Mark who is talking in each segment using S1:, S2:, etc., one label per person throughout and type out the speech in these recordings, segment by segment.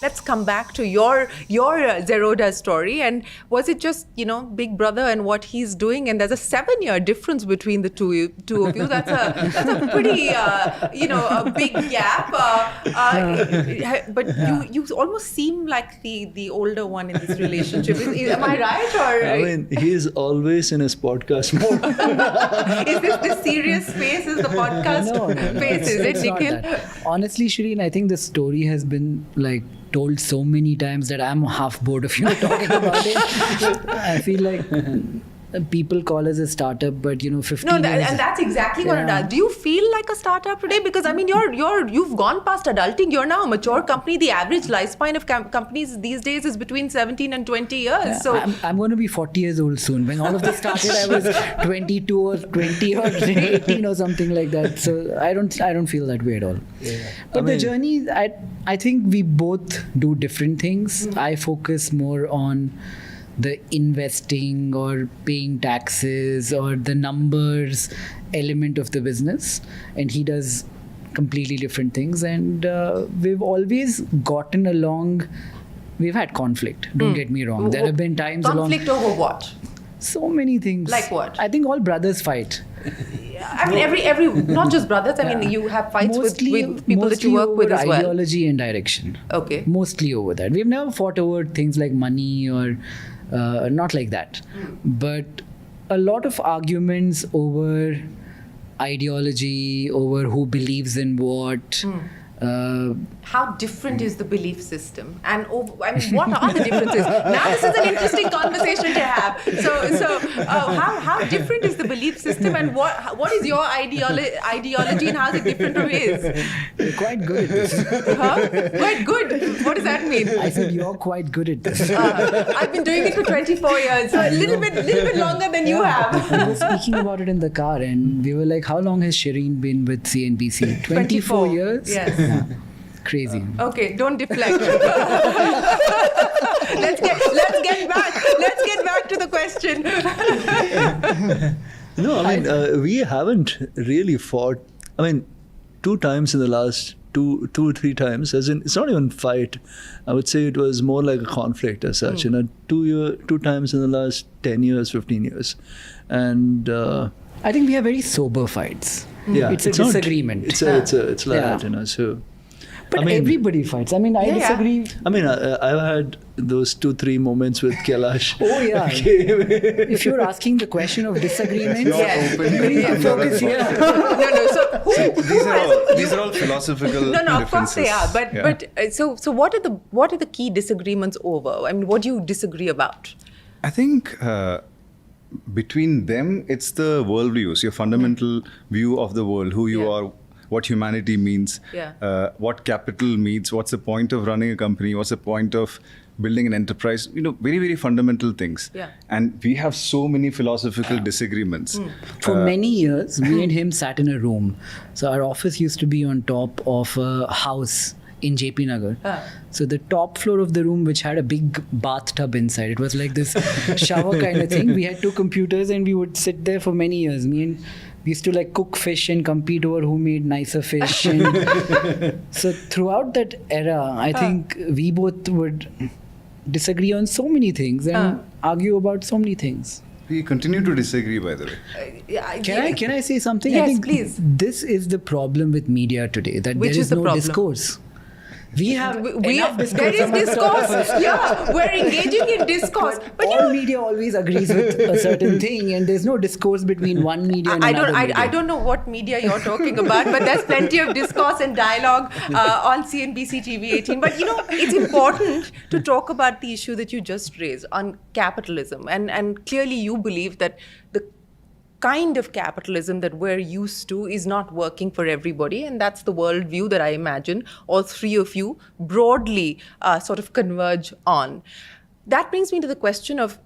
S1: let's come back to your Zerodha story. And was it just, Big Brother and what he's doing? And there's a 7-year difference between the two of you. That's a pretty, a big gap. But you almost seem like the older one in this relationship. Am I right? Or
S2: I mean, he is always in his podcast mode.
S1: Is this the serious space? Is the podcast space? Is it, Nikhil?
S3: Honestly, Shireen, I think the story has been told so many times that I'm half bored of talking about it. I feel like people call us a startup, but 15
S1: and that's exactly what it does. Do you feel like a startup today? Because I mean, you've gone past adulting. You're now a mature company. The average lifespan of companies these days is between 17 and 20 years.
S3: Yeah,
S1: so
S3: I'm going to be 40 years old soon. When all of this started, I was 22 or 20 or 18 or something like that. So I don't feel that way at all. Yeah. But the journey, I think we both do different things. Mm-hmm. I focus more on the investing or paying taxes or the numbers element of the business, and he does completely different things, and we've always gotten along. We've had conflict, don't get me wrong. There have been times
S1: conflict over what?
S3: So many things.
S1: Like what?
S3: I think all brothers fight.
S1: I mean, every not just brothers. I mean, you have fights with people that you work with as well.
S3: Ideology and direction.
S1: Okay.
S3: Mostly over that. We've never fought over things like money or not like that. But a lot of arguments over ideology, over who believes in what.
S1: How different is the belief system? And what are the differences? Now this is an interesting conversation to have. So how different is the belief system, and what is your ideology, and how is it different from his?
S3: You're quite good at this.
S1: Huh? Quite good? What does that mean?
S3: I said you're quite good at this.
S1: I've been doing it for 24 years, so a little bit longer than you have.
S3: We were speaking about it in the car, and we were like, how long has Shireen been with CNBC? 24 years?
S1: Yes.
S3: Yeah. Crazy.
S1: Okay, don't deflect. Let's get back to the question.
S2: No, I mean, we haven't really fought. I mean, 2 times in the last two or three times, as in, it's not even fight. I would say it was more like a conflict as such. 2 times in the last 10 years, 15 years. And
S3: I think we have very sober fights.
S2: Yeah,
S3: it's a disagreement.
S2: It's like that, so.
S3: But everybody fights. I mean, I disagree.
S2: I mean, I've had those 2-3 moments with Kailash.
S3: Oh, yeah. If you're asking the question of disagreements, focus here.
S1: No. So
S4: these are all philosophical differences.
S1: No, of course they are. But so what are the key disagreements over? I mean, what do you disagree about?
S4: I think between them, it's the worldviews, your fundamental view of the world, who you are, what humanity means, what capital means, what's the point of running a company, what's the point of building an enterprise, very, very fundamental things. Yeah. And we have so many philosophical disagreements.
S3: For many years, me and him sat in a room. So our office used to be on top of a house in JP Nagar. So the top floor of the room, which had a big bathtub inside, it was like this shower kind of thing. We had 2 computers and we would sit there for many years. We used to cook fish and compete over who made nicer fish. And so throughout that era, I think we both would disagree on so many things and argue about so many things.
S4: We continue to disagree, by the way.
S3: Can I say something?
S1: Yes,
S3: I think
S1: please.
S3: This is the problem with media today, that
S1: Which
S3: there is no
S1: problem?
S3: discourse. We have enough discourse.
S1: There is discourse. Yeah, we're engaging in discourse. But
S3: all media always agrees with a certain thing, and there's no discourse between one media and another media.
S1: I don't know what media you're talking about, but there's plenty of discourse and dialogue on CNBC TV18. But it's important to talk about the issue that you just raised on capitalism, and clearly you believe that the kind of capitalism that we're used to is not working for everybody, and that's the worldview that I imagine all 3 of you broadly sort of converge on. That brings me to the question of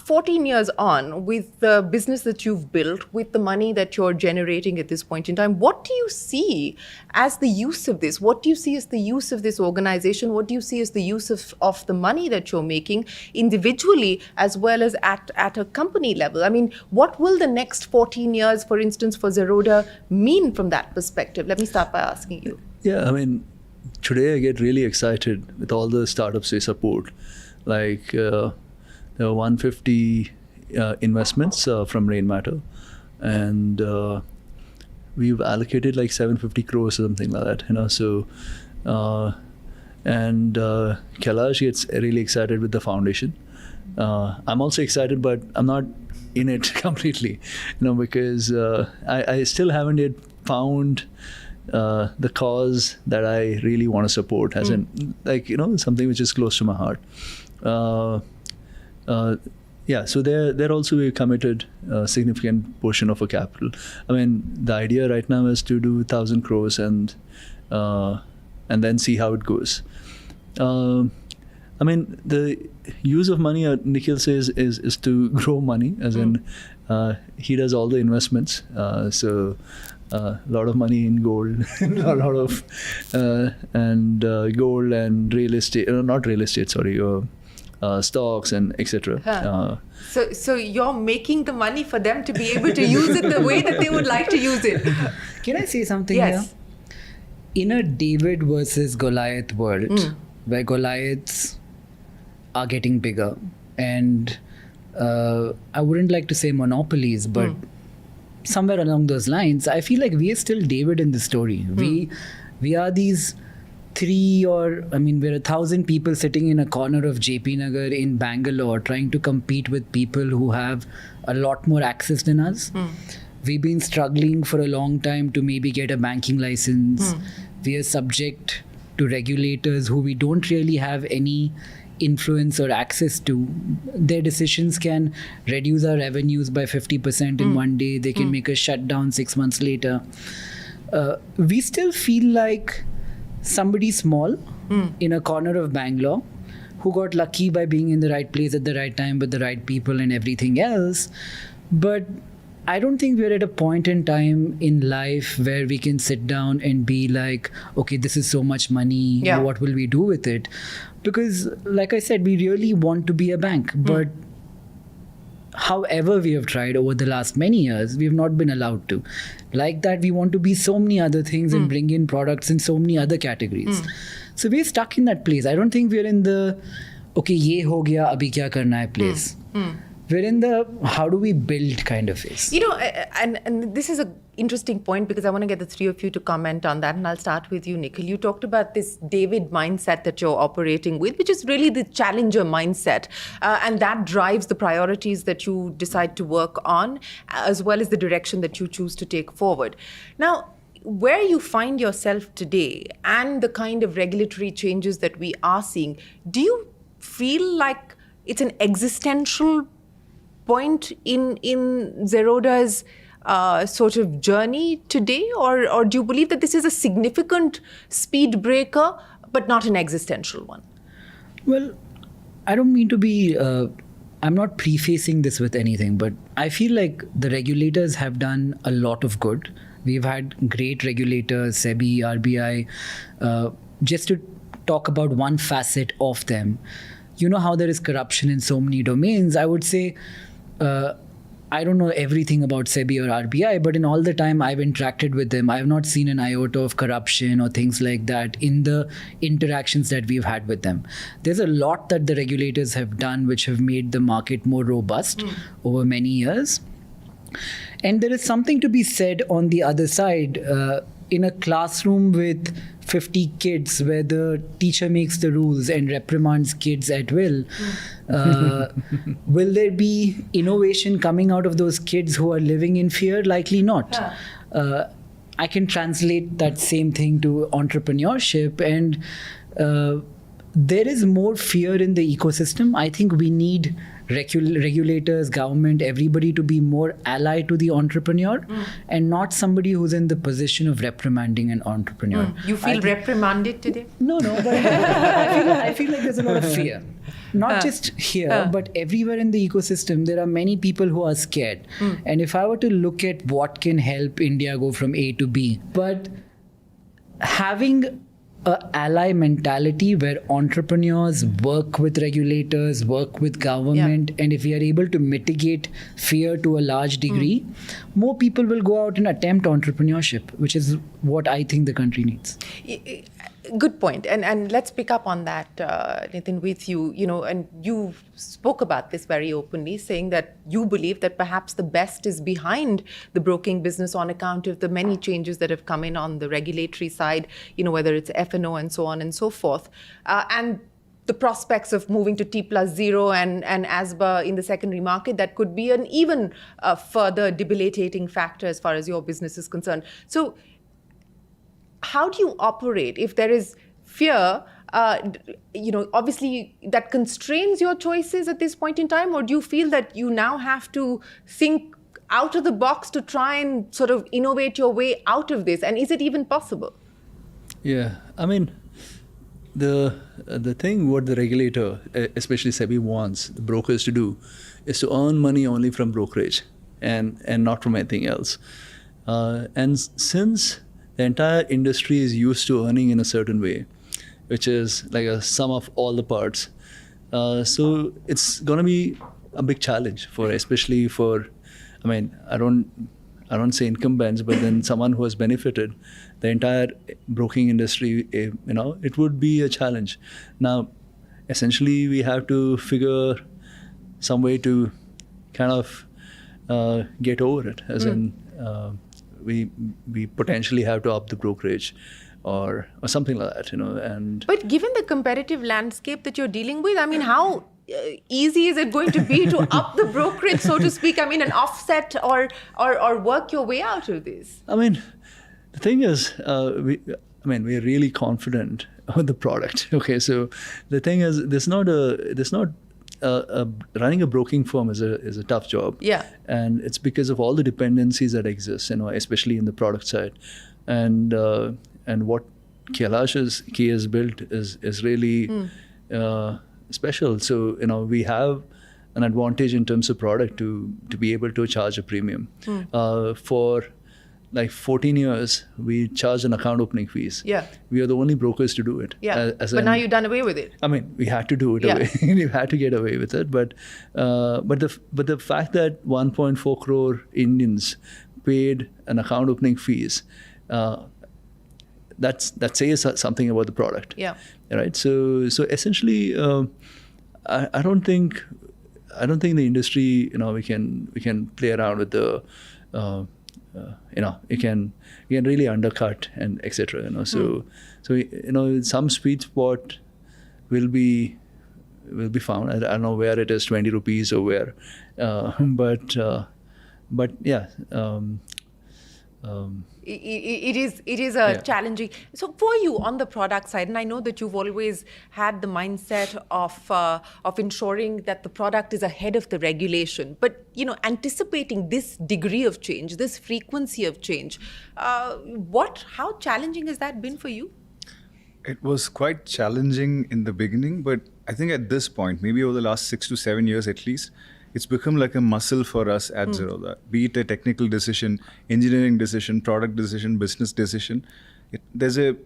S1: 14 years on, with the business that you've built, with the money that you're generating at this point in time, what do you see as the use of this? What do you see as the use of this organization? What do you see as the use of the money that you're making individually as well as at a company level? I mean, what will the next 14 years, for instance, for Zerodha mean from that perspective? Let me start by asking you.
S2: Yeah, I mean, today I get really excited with all the startups we support. Like there are 150 investments from Rainmatter, and we've allocated like 750 crores or something like that. So and Kailash gets really excited with the foundation. I'm also excited, but I'm not in it completely, because I still haven't yet found the cause that I really want to support, as in something which is close to my heart. So there also we committed a significant portion of our capital. I mean, the idea right now is to do 1,000 crores and then see how it goes. I mean, the use of money, Nikhil says, is to grow money, as in he does all the investments. So a lot of money in gold, a lot of gold and real estate, not real estate, sorry, stocks and etc.
S1: So you're making the money for them to be able to use it the way that they would like to use it.
S3: Can I say something
S1: here?
S3: In a David versus Goliath world, where Goliaths are getting bigger, and I wouldn't like to say monopolies, but somewhere along those lines, I feel like we are still David in the story. We are these we're 1,000 people sitting in a corner of JP Nagar in Bangalore trying to compete with people who have a lot more access than us. We've been struggling for a long time to maybe get a banking license. We are subject to regulators who we don't really have any influence or access to. Their decisions can reduce our revenues by 50% in one day. They can make us shut down 6 months later. We still feel like somebody small in a corner of Bangalore who got lucky by being in the right place at the right time with the right people and everything else. But I don't think we're at a point in time in life where we can sit down and be like, okay, this is so much money. What will we do with it? Because like I said, we really want to be a bank. But however we have tried over the last many years, we have not been allowed to. Like that, we want to be so many other things and bring in products in so many other categories. So we're stuck in that place. I don't think we're in the, okay, ye ho gaya, abhi kya karna hai place. We're in the how do we build kind of phase.
S1: And this is an interesting point, because I want to get the three of you to comment on that. And I'll start with you, Nikhil. You talked about this David mindset that you're operating with, which is really the challenger mindset. And that drives the priorities that you decide to work on, as well as the direction that you choose to take forward. Now, where you find yourself today and the kind of regulatory changes that we are seeing, do you feel like it's an existential point in Zerodha's sort of journey today, or do you believe that this is a significant speed breaker but not an existential one?
S3: Well, I don't mean to be I'm not prefacing this with anything, but I feel like the regulators have done a lot of good. We've had great regulators, SEBI, RBI. Just to talk about one facet of them, you know how there is corruption in so many domains. I would say I don't know everything about SEBI or RBI, but in all the time I've interacted with them, I have not seen an iota of corruption or things like that in the interactions that we've had with them. There's a lot that the regulators have done which have made the market more robust over many years. And there is something to be said on the other side. In a classroom with 50 kids where the teacher makes the rules and reprimands kids at will, will there be innovation coming out of those kids who are living in fear? Likely not. I can translate that same thing to entrepreneurship, and there is more fear in the ecosystem. I think we need regulators, government, everybody to be more ally to the entrepreneur and not somebody who's in the position of reprimanding an entrepreneur.
S1: You feel reprimanded today?
S3: No, but I feel like there's a lot of fear. Not just here, but everywhere in the ecosystem, there are many people who are scared. And if I were to look at what can help India go from A to B, but having an ally mentality where entrepreneurs work with regulators, work with government, and if we are able to mitigate fear to a large degree, more people will go out and attempt entrepreneurship, which is what I think the country needs.
S1: Good point. And let's pick up on that, Nitin, with you. And you spoke about this very openly, saying that you believe that perhaps the best is behind the broking business on account of the many changes that have come in on the regulatory side, whether it's F&O and so on and so forth. And the prospects of moving to T+0 and ASBA in the secondary market, that could be an even further debilitating factor as far as your business is concerned. So how do you operate if there is fear, obviously that constrains your choices at this point in time, or do you feel that you now have to think out of the box to try and sort of innovate your way out of this? And is it even possible?
S2: Yeah, I mean, the thing what the regulator, especially SEBI, wants the brokers to do is to earn money only from brokerage and not from anything else. And since the entire industry is used to earning in a certain way, which is like a sum of all the parts. So it's going to be a big challenge especially for, I don't say incumbents, but then someone who has benefited the entire broking industry, it would be a challenge. Now, essentially, we have to figure some way to kind of get over it, as in we potentially have to up the brokerage or something like that, and.
S1: But given the competitive landscape that you're dealing with, how easy is it going to be to up the brokerage, so to speak? And offset or work your way out of this?
S2: The thing is, we're really confident on the product. Okay, so the thing is, running a broking firm is a tough job.
S1: Yeah.
S2: And it's because of all the dependencies that exist, especially in the product side, and what Kailash has built is really special. So we have an advantage in terms of product to be able to charge a premium. For like 14 years, we charge an account opening fees.
S1: Yeah.
S2: We are the only brokers to do it.
S1: Yeah. But now you've done away with it.
S2: We had to do it away. We had to get away with it. But the fact that 1.4 crore Indians paid an account opening fees, that says something about the product.
S1: Yeah.
S2: Right. So essentially, I don't think the industry, we can play around with the. You can really undercut and etc. So some sweet spot will be found. I don't know where it is, 20 rupees or where, but yeah.
S1: It is challenging. So for you on the product side, and I know that you've always had the mindset of ensuring that the product is ahead of the regulation, but anticipating this degree of change, this frequency of change, how challenging has that been for you?
S4: It was quite challenging in the beginning, but I think at this point, maybe over the last 6 to 7 years at least, it's become like a muscle for us at Zerodha. Be it a technical decision, engineering decision, product decision, business decision. There's a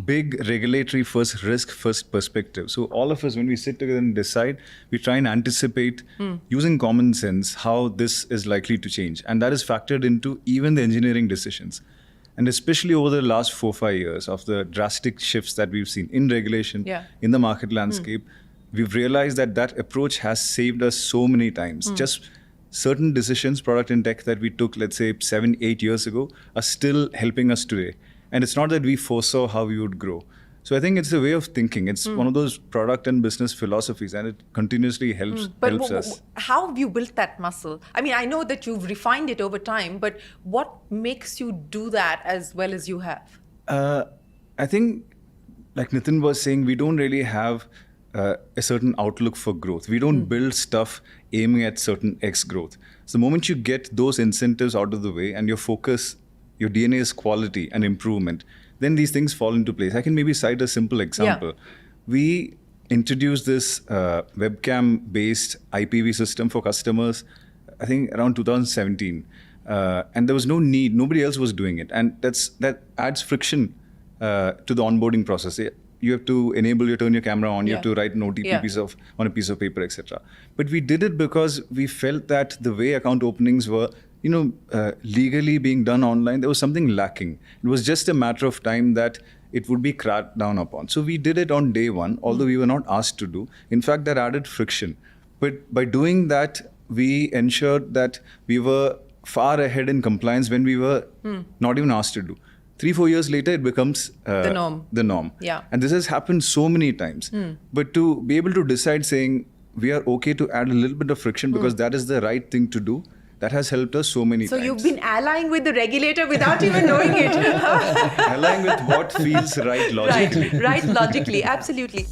S4: big regulatory first, risk first perspective. So all of us, when we sit together and decide, we try and anticipate using common sense how this is likely to change. And that is factored into even the engineering decisions. And especially over the last 4-5 years of the drastic shifts that we've seen in regulation, in the market landscape, we've realized that approach has saved us so many times. Just certain decisions, product and tech, that we took, let's say, 7-8 years ago are still helping us today. And it's not that we foresaw how we would grow. So I think it's a way of thinking. It's one of those product and business philosophies, and it continuously helps us.
S1: How have you built that muscle? I know that you've refined it over time, but what makes you do that as well as you have?
S4: I think, like Nitin was saying, we don't really have a certain outlook for growth. We don't build stuff aiming at certain X growth. So the moment you get those incentives out of the way and your focus, your DNA is quality and improvement, then these things fall into place. I can maybe cite a simple example. We introduced this webcam-based IPV system for customers, I think around 2017. And there was no need, nobody else was doing it. And that adds friction to the onboarding process. You have to turn your camera on, you have to write an OTP on a piece of paper, etc. But we did it because we felt that the way account openings were, legally being done online, there was something lacking. It was just a matter of time that it would be cracked down upon. So we did it on day one, although we were not asked to do. In fact, that added friction. But by doing that, we ensured that we were far ahead in compliance when we were not even asked to do. 3-4 years later, it becomes
S1: the norm.
S4: The norm.
S1: Yeah.
S4: And this has happened so many times. But to be able to decide saying, we are okay to add a little bit of friction because that is the right thing to do, that has helped us so many times.
S1: So you've been allying with the regulator without even knowing it.
S4: Allying with what feels right logically.
S1: Right, logically, absolutely.